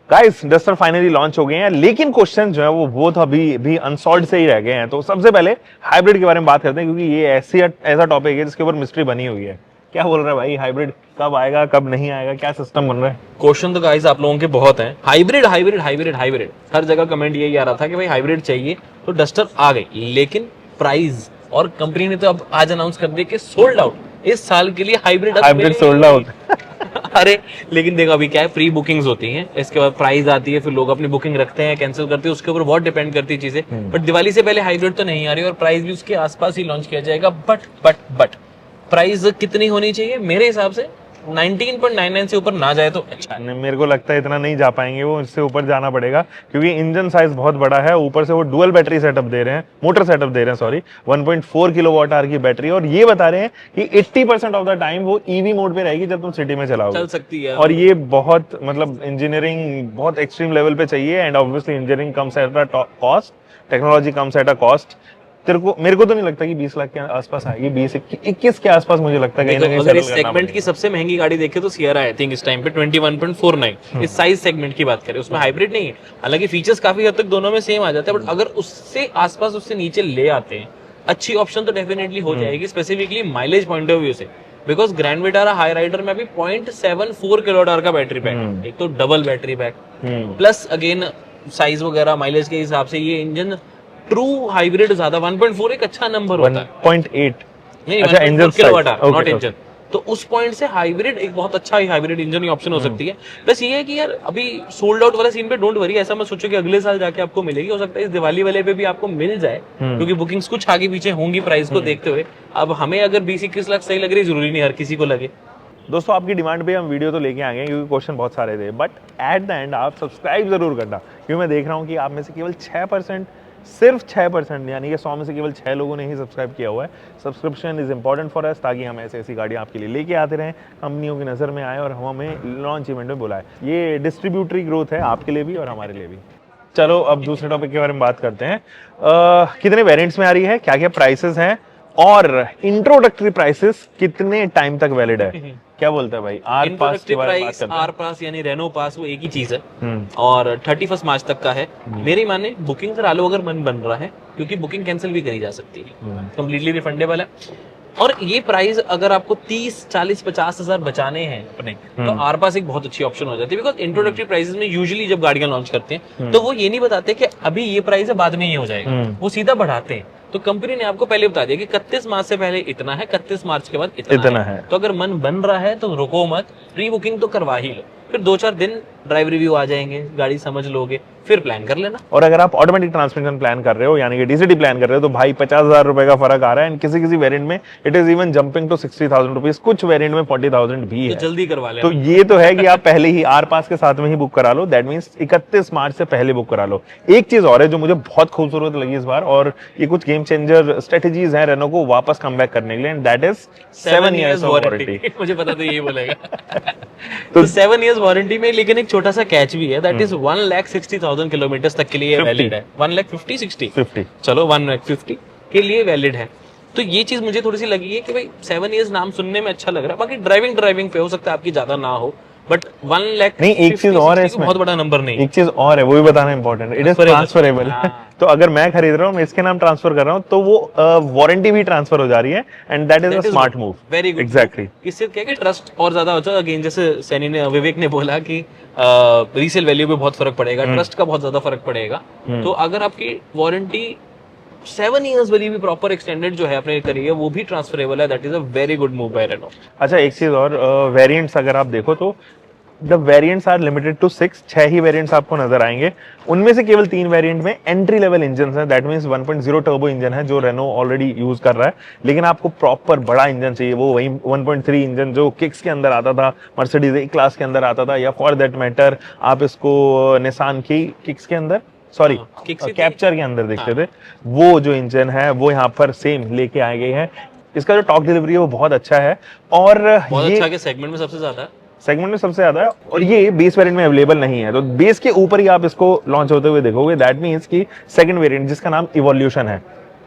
Guys duster finally launch हो गए हैं, लेकिन क्वेश्चन जो है वो तो अभी भी अनसॉल्व्ड से ही रह गए हैं। तो सबसे पहले हाइब्रिड के बारे में बात करते हैं, क्योंकि ये ऐसा टॉपिक है जिसके ऊपर मिस्ट्री बनी हुई है। क्या बोल रहा है भाई, हाइब्रिड कब आएगा कब नहीं आएगा, क्या सिस्टम बन रहा है? क्वेश्चन तो गाइस आप लोगों के बहुत हैं। हाइब्रिड हाइब्रिड हाइब्रिड हाइब्रिड, हर जगह कमेंट यही आ रहा था कि भाई हाइब्रिड चाहिए, तो डस्टर आ गई। लेकिन प्राइस और कंपनी ने तो अब आज अनाउंस कर दिया कि सोल्ड आउट, इस साल के लिए हाइब्रिड सोल्ड आउट। अरे लेकिन देखो अभी क्या है, प्री बुकिंग्स होती हैं, इसके बाद प्राइस आती है, फिर लोग अपनी बुकिंग रखते हैं, कैंसिल करते हैं, उसके ऊपर बहुत डिपेंड करती है चीजें। बट दिवाली से पहले हाइब्रिड तो नहीं आ रही और प्राइस भी उसके आसपास ही लॉन्च किया जाएगा। बट प्राइस कितनी होनी चाहिए? मेरे हिसाब से 19.99 से ऊपर ना जाए तो अच्छा है। मेरे को लगता है इतना नहीं जा पाएंगे वो, इससे ऊपर जाना पड़ेगा, क्योंकि इंजन साइज बहुत बड़ा है, ऊपर से वो डुअल बैटरी सेटअप दे रहे हैं, मोटर सेटअप दे रहे हैं, सॉरी 1.4 किलोवाट आवर की बैटरी, और ये बता रहे हैं कि 80% ऑफ द टाइम वो ईवी मोड पे रहेगी जब तुम सिटी में चलाओगे। चल सकती है। और ये बहुत मतलब इंजीनियरिंग बहुत एक्सट्रीम लेवल पे चाहिए, and obviously engineering comes at a cost, technology comes at a cost. मेरे को तो नहीं लगता कि 20 लाख के आसपास आएगी, 21 के आसपास मुझे लगता है कहीं ना कहीं अगर इस सेटल करना सेगमेंट की सबसे महंगी गाड़ी देखे तो सियरा आई थिंक इस टाइम पे 21.49, इस साइज सेगमेंट की बात करें, उसमें हाइब्रिड नहीं है। हालांकि फीचर्स काफी हद तक दोनों में सेम आ जाते हैं, बट अगर उससे आसपास उससे नीचे ले आते हैं, अच्छी ऑप्शन तो डेफिनेटली हो जाएगी, specifically mileage point of view से। Because Grand Vitara Hyryder में अभी 0.74 किलोवाट आवर का बैटरी पैक, एक तो double battery pack, plus again size वगैरह माइलेज के हिसाब से ये इंजन ट्रू हाइब्रिड ज्यादा 1.4 एक अच्छा नंबर होता है। 1.8 नहीं, अच्छा, engine kilowatt hour, size, not okay, engine. तो उस पॉइंट से हाइब्रिड एक बहुत अच्छा हाइब्रिड इंजन की ऑप्शन हो सकती है। प्लस ये है कि यार अभी सोल्ड आउट वाला सीन पे डोंट वरी, ऐसा मत सोचो कि अगले साल जाके आपको मिलेगी, हो सकता है इस दिवाली वाले पे भी आपको मिल जाए, क्योंकि बुकिंग्स कुछ आगे पीछे होंगी प्राइस को देखते हुए। अब हमें अगर 20-21 लाख सही लग रही है, जरूरी नहीं हर किसी को लगे। दोस्तों आपकी डिमांड पे हम वीडियो तो लेके आ गए, क्योंकि क्वेश्चन बहुत सारे थे, बट एट द एंड आप सब्सक्राइब जरूर करना, क्योंकि मैं देख रहा हूँ कि आप में से केवल 6%, सिर्फ 6%, यानी कि 100 में से केवल 6 लोगों ने ही सब्सक्राइब किया हुआ है। Subscription is important for us, ताकि हम ऐसी गाड़ियाँ आपके लिए लेके आते रहें, कंपनियों की नज़र में आए और हम हमें लॉन्च इवेंट में बुलाए। ये डिस्ट्रीब्यूटरी ग्रोथ है आपके लिए भी और हमारे लिए भी। चलो अब दूसरे टॉपिक के बारे में बात करते हैं। कितने वेरिएंट्स में आ रही है, क्या क्या प्राइसेस हैं, और इंट्रोडक्टरी प्राइसेस कितने टाइम तक वैलिड है? क्या बोलता है भाई? आर पास के बारे में बात करते हैं। आर पास यानी रेनो पास वो एक ही चीज है, और 31 मार्च तक का है। मेरी माने बुकिंग करा लो अगर मन बन रहा है, क्योंकि बुकिंग कैंसिल भी करी जा सकती है, कंप्लीटली रिफंडेबल है। और ये प्राइस अगर आपको 30, 40, 50 हजार बचाने हैं अपने, तो आर पास एक बहुत अच्छी ऑप्शन हो जाती है। बिकॉज इंट्रोडक्टरी प्राइसेस में यूजुअली जब गाड़ियां लॉन्च करते हैं तो वो ये नहीं बताते कि अभी ये प्राइस है बाद में ये हो जाएगा, वो सीधा बढ़ाते हैं। तो कंपनी ने आपको पहले बता दिया कि 31 मार्च से पहले इतना है, 31 मार्च के बाद इतना है। तो अगर मन बन रहा है तो रुको मत, प्री बुकिंग तो करवा ही लो, फिर 2-4 दिन ड्राइव रिव्यू आ जाएंगे, गाड़ी समझ लोगे, फिर प्लान कर लेना। और अगर आप ऑटोमेटिक ट्रांसमिशन प्लान कर रहे हो, यानी कि डीसीटी प्लान कर रहे हो, तो भाई 50,000 रुपए का फर्क आ रहा है, एंड किसी किसी वेरिएंट में it is even jumping to 60,000 rupees, कुछ वेरिएंट में 40,000 भी है। तो जल्दी करवा लेना। तो ये तो है कि आप पहले ही आर पास के साथ में ही बुक करा लो, दैट मींस 31 मार्च से पहले बुक करा लो। एक चीज और है जो मुझे बहुत खूबसूरत लगी इस बार, और ये कुछ गेम चेंजर स्ट्रेटेजीज हैं रेनो को वापस कम बैक करने के लिए, and that is 7 years warranty. मुझे पता था यही बोलेगा। तो 7 इयर्स वारंटी में लेकिन एक छोटा सा कैच भी है, दैट इज 1,60,000 किलोमीटर तक के लिए वैलिड है। 1,50,60 चलो 1,50,000 के लिए वैलिड है। तो ये चीज मुझे थोड़ी सी लगी है कि भाई 7 इयर्स नाम सुनने में अच्छा लग रहा है, बाकी ड्राइविंग पे हो सकता है आपकी ज्यादा ना हो, बट 1 लाख नहीं, एक चीज और है इसमें, बहुत बड़ा नंबर नहीं, एक चीज और है वो भी बताना इंपॉर्टेंट, इट इज ट्रांसफरेबल। तो अगर मैं खरीद रहा हूँ, मैं इसके नाम ट्रांसफर कर रहा हूँ, तो वो वारंटी भी ट्रांसफर हो जा रही है, and that is a smart move. Very good, exactly. इससे क्या है कि ट्रस्ट और ज्यादा होता है। अगेन जैसे सैनी ने, विवेक ने बोला कि रीसेल वैल्यू पे बहुत फर्क पड़ेगा, ट्रस्ट का बहुत ज्यादा फर्क पड़ेगा। तो अगर आपकी वारंटी 7 इयर्स वाली भी प्रॉपर एक्सटेंडेड जो है अपने करिए, वो भी ट्रांसफरेबल है, that is a very good move by Renault. अच्छा एक चीज और, वेरिएंट्स अगर आप देखो तो the variants are limited to 6 ही वेरिएंट्स आपको नजर आएंगे। उनमें से केवल 3 वेरिएंट में एंट्री लेवल इंजन है, दैट मींस 1.0 टर्बो इंजन है जो रेनो ऑलरेडी यूज कर रहा है। लेकिन आपको प्रॉपर बड़ा इंजन चाहिए, वो वही 1.3 इंजन जो किक्स के अंदर आता था, मर्सिडीज ए क्लास के अंदर आता था, या फॉर दैट मैटर आप इसको निसान की किक्स के अंदर, सॉरी कैप्चर के अंदर देखते थे, वो जो इंजन है वो यहाँ पर सेम लेके आए गए हैं। इसका जो टॉर्क डिलीवरी है वो बहुत अच्छा है, और बहुत अच्छा के सेगमेंट में सबसे ज्यादा है, सेगमेंट में सबसे ज्यादा है, और ये बेस वेरिएंट में अवेलेबल नहीं है, तो बेस के ऊपर ही आप इसको लॉन्च होते हुए देखोगे। दैट मींस कि सेकंड वेरिएंट जिसका नाम इवोल्यूशन है,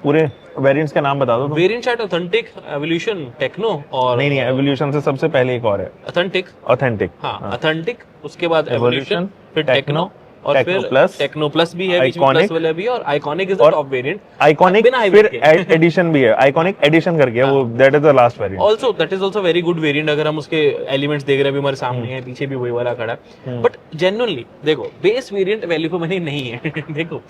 पूरे वेरिएंट्स का नाम बता दो। वेरिएंट शायद ऑथेंटिक, एवोल्यूशन, टेक्नो, और नहीं, एवोल्यूशन से सबसे पहले एक और है, ऑथेंटिक। ऑथेंटिक। हाँ, ऑथेंटिक, उसके बाद एवोल्यूशन, फिर टेक्नो, और टेक्नो फिर प्लस, टेक्नो प्लस भी है, बीच में आइकॉनिक, प्लस वाला भी है, और आइकॉनिक इज द और टॉप वेरिएंट। आइकॉनिक बिना फिर हाइब्रिड के एडिशन भी है, आइकॉनिक एडिशन करके है वो, that is the last variant. Also that is also very good variant. अगर हम उसके एलिमेंट्स देख रहे हैं, अभी हमारे सामने है, पीछे भी वही वाला खड़ा है, बट जेन्युइनली देखो base variant value for money नहीं है। देखो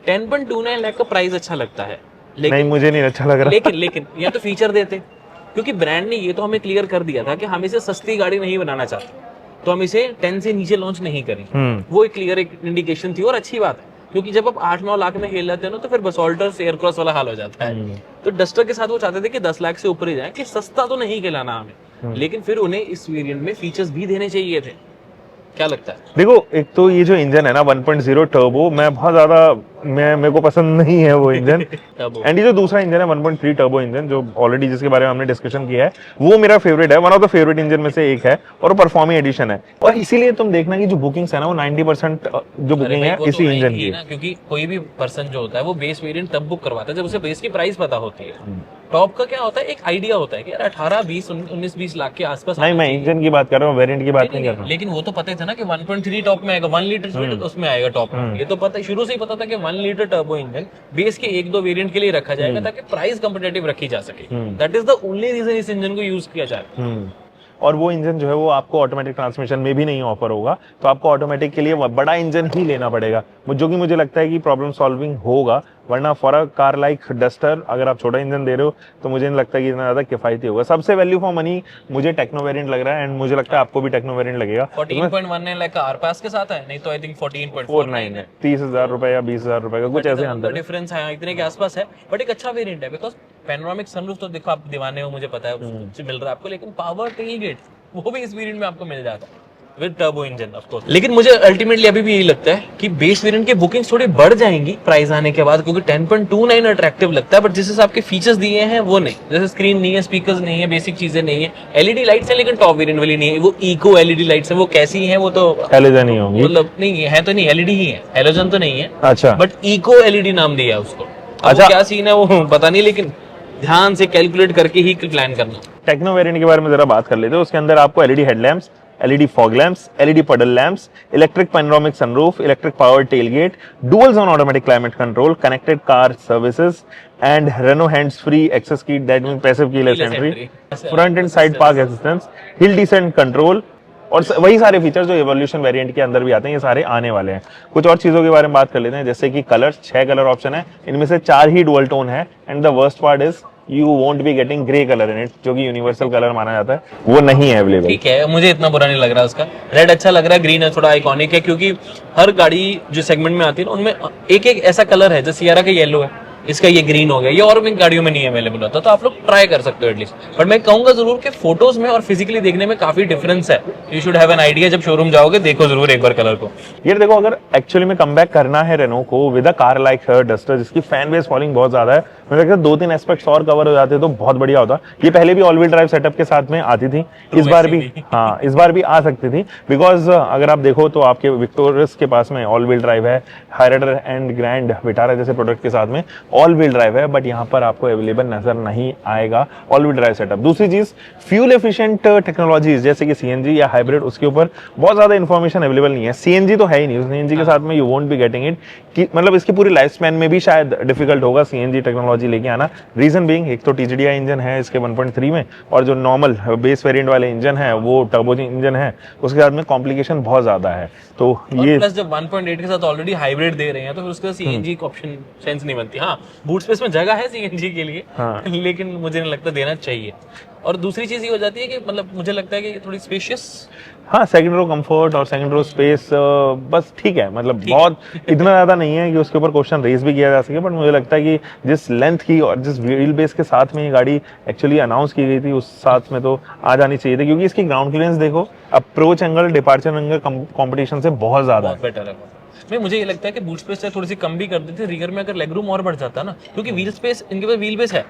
10.29 लाख का प्राइस अच्छा लगता है, नहीं लेकिन मुझे नहीं अच्छा लग रहा। लेकिन या तो फीचर देते, क्योंकि ब्रांड ने ये तो हमें क्लियर कर दिया था कि हम इसे सस्ती गाड़ी नहीं बनाना चाहते, तो हम इसे 10 से नीचे लॉन्च नहीं करेंगे। वो एक क्लियर एक इंडिकेशन थी, और अच्छी बात है, क्योंकि जब आप 8-9 लाख में खेल जाते हो ना, तो फिर बसोल्टर से एयरक्रॉस वाला हाल हो जाता है। तो डस्टर के साथ वो चाहते थे कि 10 लाख से ऊपर ही जाए, कि सस्ता तो नहीं खिलाना हमें, लेकिन फिर उन्हें इस वेरिएंट में फीचर्स भी देने चाहिए थे। क्या लगता है? देखो एक तो ये जो इंजन है ना 1.0 टर्बो, मैं बहुत ज्यादा मेरे को पसंद नहीं है वो इंजन। Turbo। एंड ये जो दूसरा इंजन है 1.3 टर्बो इंजन, जो ऑलरेडी जिसके बारे में हमने डिस्कशन किया है, वो मेरा फेवरेट है, one of the favourite engine में से एक है, और परफॉर्मिंग एडिशन है। और इसीलिए तुम देखना कि जो बुकिंग्स है ना वो 90% जो बुकिंग है वो इसी तो इंजन ही की। ना, क्योंकि कोई भी पर्सन जो होता है वो बेस वेरिएंट तब बुक करवाता है जब उसे बेस की प्राइस पता होती है। टॉप का क्या होता है, एक आइडिया होता है कि यार 18, 20, 19, 20 लाख के आसपास नहीं, मैं इंजन की बात कर रहा हूँ, वेरिएंट की बात नहीं कर रहा हूँ। लेकिन वो तो पता ही था ना कि 1.3 टॉप में आएगा, 1 लीटर स्पीड उसमें आएगा टॉप में। ये तो पता शुरू से ही पता था कि 1 लीटर टर्बो इंजन बेस के 1-2 वेरिएंट के लिए रखा जाएगा, ताकि प्राइस कंपेटिटिव रखी जा सके। That is the only reason इस इंजन को यूज किया जा रहा है। और वो इंजन जो है वो आपको ऑटोमेटिक ट्रांसमिशन में भी नहीं ऑफर होगा, तो आपको ऑटोमेटिक के लिए बड़ा इंजन ही लेना पड़ेगा, जो कि मुझे लगता है कि प्रॉब्लम सॉल्विंग होगा। वरना for a car like duster अगर आप छोटा इंजन दे रहे हो तो मुझे नहीं लगता कि इतना ज्यादा किफायती होगा। सबसे वैल्यू फॉर मनी मुझे टेक्नो वेरिएंट लग रहा है, एंड मुझे लगता है आपको भी टेक्नो वेरिएंट लगेगा। 14.19 लाख का आर पास के साथ है, नहीं तो आई थिंक 14.49 है, 30,000 रुपए या 20,000 रुपए का कुछ ऐसे अंदर है। डिफरेंस है, इतने के आसपास है, बट एक अच्छा वेरिएंट है, बिकॉज पैनोरामिक सनरूफ तो देखो आप दीवाने हो, मुझे पता है उससे मिल रहा है आपको, लेकिन पावर टेलगेट वो भी इस वेरिएंट में आपको मिल जाता है with turbo engine of course. लेकिन मुझे अल्टीमेटली अभी भी यही लगता है कि बेस वेरिएंट की बुकिंग्स थोड़ी बढ़ जाएंगी प्राइस आने के बाद, क्योंकि 10.29 अट्रैक्टिव लगता है, बट जिस हिसाब के फीचर्स दिए हैं वो नहीं, जैसे स्क्रीन नहीं है, स्पीकर्स नहीं है, बेसिक चीजें नहीं है, एलईडी लाइट्स है लेकिन टॉप वेरिएंट वाली नहीं है, वो इको एलईडी लाइट्स है, वो कैसी है वो तो हेलोजन नहीं होंगी, मतलब नहीं है तो नहीं, एलईडी ही है, हेलोजन तो नहीं है। अच्छा, बट इको एलईडी नाम दिया है उसको। अच्छा, क्या सीन है वो पता नहीं, लेकिन ध्यान से कैलकुलेट करके ही प्लान करना। टेक्नो वेरिएंट के बारे में जरा बात कर लेते हैं। उसके अंदर आपको LED headlamps, LED fog lamps, LED puddle lamps, electric panoramic sunroof, electric power tailgate, dual zone automatic climate control, connected car services and Renault hands free access की, that means passive keyless entry, front and side park assistance, hill descent control, और वही सारे features जो evolution variant के अंदर भी आते हैं, ये सारे आने वाले हैं। कुछ और चीजों के बारे में बात कर लेते हैं, जैसे कि कलर्स, 6 कलर ऑप्शन है, इनमें से 4 ही डुअल टोन है, and the worst part is you won't be getting grey colour in it, जो कि यूनिवर्सल कलर माना जाता है, वो नहीं है अवेलेबल। ठीक है, मुझे इतना बुरा नहीं लग रहा उसका। रेड अच्छा लग रहा है, ग्रीन है थोड़ा आइकॉनिक है, क्योंकि हर गाड़ी जो सेगमेंट में आती है ना उनमें एक एक ऐसा कलर है, जैसे सियारा का येलो है, इसका ये ग्रीन हो गया, ये और भी गाड़ियों में नहीं अवेलेबल होता, तो आप लोग ट्राई कर सकते हो एटलीस्ट। बट मैं कहूंगा जरूर कि फोटोज में और फिजिकली देखने में काफी डिफरेंस है। You should have an idea, जब शोरूम जाओगे देखो जरूर एक बार कलर को। ये देखो, अगर एक्चुअली में कमबैक करना है रेनो को with a car like duster, जिसकी फैन बेस फॉलोइंग बहुत ज्यादा है, मुझे लगता है 2-3 एस्पेक्ट्स और कवर हो जाते तो बहुत बढ़िया होता। ये पहले भी ऑल व्हील ड्राइव सेटअप के साथ में आती थी, इस बार भी हाँ इस बार भी आ सकती थी, बिकॉज अगर आप देखो तो आपके विक्टोरियस के पास में ऑल व्हील ड्राइव है, हाइराइडर एंड ग्रैंड विटारा जैसे प्रोडक्ट के साथ में ऑल व्हील ड्राइव है, बट यहाँ पर आपको अवेलेबल नजर नहीं आएगा ऑल व्हील ड्राइव सेटअप। दूसरी चीज, फ्यूल एफिशिएंट टेक्नोलॉजीज जैसे कि सीएनजी या हाइब्रिड, उसके ऊपर बहुत ज्यादा इन्फॉर्मेशन अवेलेबल नहीं है। सीएनजी तो है ही नहीं, सीएनजी के साथ में you won't be getting it, कि मतलब इसकी पूरी लाइफ स्पैन में भी शायद डिफिकल्ट होगा सीएनजी टेक्नोलॉजी लेके आना। रीजन बीइंग, एक तो टीजीडीआई इंजन है इसके 1.3 में, और जो नॉर्मल बेस वेरिएंट वाले इंजन है वो टर्बो इंजन है, उसके साथ में कॉम्प्लिकेशन बहुत ज्यादा है। तो ये प्लस जब 1.8 के साथ ऑलरेडी हाइब्रिड दे रहे हैं तो फिर उसके साथ सीएनजी का ऑप्शन सेंस नहीं बनती। हाँ, बूट स्पेस में जगह है सीएनजी के लिए, हाँ। लेकिन मुझे नहीं लगता देना चाहिए। और दूसरी चीज ये हो जाती है कि मतलब मुझे लगता है कि थोड़ी स्पेशियस, हाँ, सेकंड रो कंफर्ट और सेकंड रो स्पेस बस ठीक है, मतलब बहुत इतना ज्यादा नहीं है कि उसके ऊपर क्वेश्चन रेज भी किया जा सके, बट मुझे लगता है कि जिस लेंथ की और जिस व्हील बेस के साथ में ये गाड़ी एक्चुअली अनाउंस की गई थी उस साथ में तो आ जानी चाहिए थी, क्योंकि इसकी ग्राउंड क्लियरेंस देखो, approach angle, departure angle competition से बहुत ज्यादा है। बेटर है। नहीं, मुझे ये लगता है कि बूट स्पेस से थोड़ी सी कम भी कर देते रियर में, अगर लेग रूम और बढ़ जाता ना, क्योंकि व्हील स्पेस इनके पास व्हील बेस है,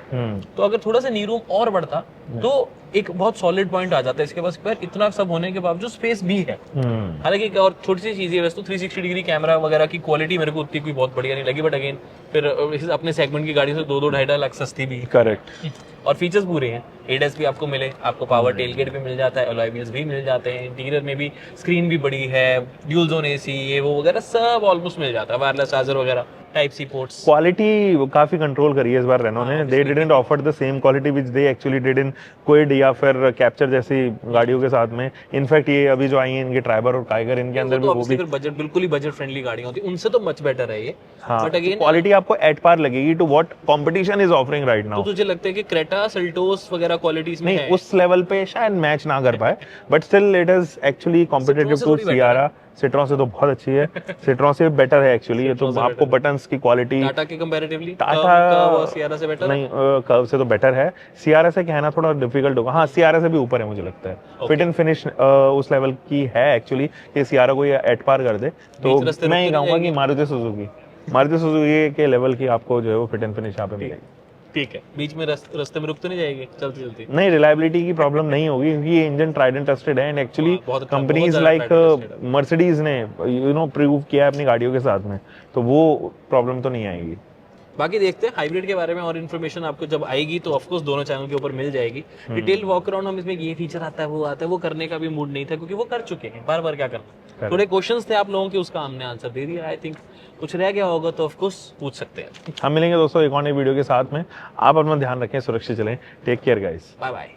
तो अगर थोड़ा सा नी रूम और बढ़ता तो एक बहुत सॉलिड पॉइंट आ जाता है इसके पास, पर इतना सब होने के बावजूद स्पेस भी है। हालांकि एक और छोटी सी चीज है वैसे तो 360 डिग्री कैमरा वगैरह की क्वालिटी मेरे को उतनी कोई बहुत बढ़िया नहीं लगी, बट अगेन फिर अपने सेगमेंट की गाड़ी से 2-2.5 लाख सस्ती भी। करेक्ट। और फीचर्स पूरे हैं, एडस भी आपको मिले, आपको पावर टेलगेट भी मिल जाता है, अलॉय व्हील्स भी मिल जाते हैं, इंटीरियर में भी स्क्रीन भी बड़ी है, ड्यूल जोन एसी ये वो वगैरह सब ऑलमोस्ट मिल जाता है, वायरलेस चार्जर वगैरह, टाइप सी पोर्ट्स। क्वालिटी काफी कंट्रोल करी है इस बार रेनो ने। They didn't offer the same quality which they actually did in Kwid या फिर कैप्चर जैसी गाड़ियों के साथ में। इनफैक्ट ये अभी जो आई है इनके ट्राइबर और काइगर, इनके अंदर भी वो भी बजट बिल्कुल ही बजट फ्रेंडली गाड़ियां होती है, उनसे तो मच बेटर है ये। हाँ, बट अगेन क्वालिटी आपको एट पार लगेगी to what competition is offering right तो नाउ। तुझे लगता है कि क्रेटा सेल्टोस वगैरह क्वालिटीज में नहीं है? उस लेवल पे शायद मैच ना कर पाए, but still it is actually competitive से टू थोड़ी better सियारा। सिट्रॉन से तो बहुत अच्छी है, सिट्रॉन से बेटर है एक्चुअली। ये तो Citroen से आपको better बटन्स की क्वालिटी टाटा के कंपैरेटिवली टाटा सियारा से बेटर? नहीं, कर्व से तो बेटर है। सियारा से कहना थोड़ा डिफिकल्ट होगा। हाँ, सियारा से भी ऊपर है मुझे लगता है। फिट एंड फिनिश उस लेवल की है एक्चुअली कि सियारा को ये एट पार कर दे। तो बीच रास्ते मैं ये रुक तो नहीं कहूंगा कि जाएंगे? मारुति सुजुकी के लेवल की आपको जो है वो फिट एंड फिनिश यहाँ पे मिलेगी। ठीक है, बीच में रास्ते में रुक तो नहीं जाएंगे चलते चलते? नहीं, रिलायबिलिटी की प्रॉब्लम नहीं होगी क्योंकि ये इंजन ट्राइड एंड टेस्टेड है। एंड एक्चुअली बहुत अच्छा, बहुत कंपनीज ज्यादा लाइक tried and tested है। मर्सिडीज ने प्रूव किया है अपनी गाड़ियों के साथ में, तो वो प्रॉब्लम तो नहीं आएगी। बाकी देखते हैं हाइब्रिड के बारे में और इन्फॉर्मेशन आपको जब आएगी तो ऑफकोर्स दोनों चैनल के ऊपर मिल जाएगी। डिटेल वॉक अराउंड हम इसमें ये फीचर आता है वो आता है वो करने का भी मूड नहीं था, क्योंकि वो कर चुके हैं, बार बार क्या करना। थोड़े क्वेश्चंस थे आप लोगों के, उसका हमने आंसर दे दिया। आई थिंक कुछ रह गया होगा तो ऑफकोर्स पूछ सकते हैं। हम मिलेंगे दोस्तों एक और नई वीडियो के साथ में। आप अपना ध्यान रखें, सुरक्षित चलें। Take care guys. Bye bye.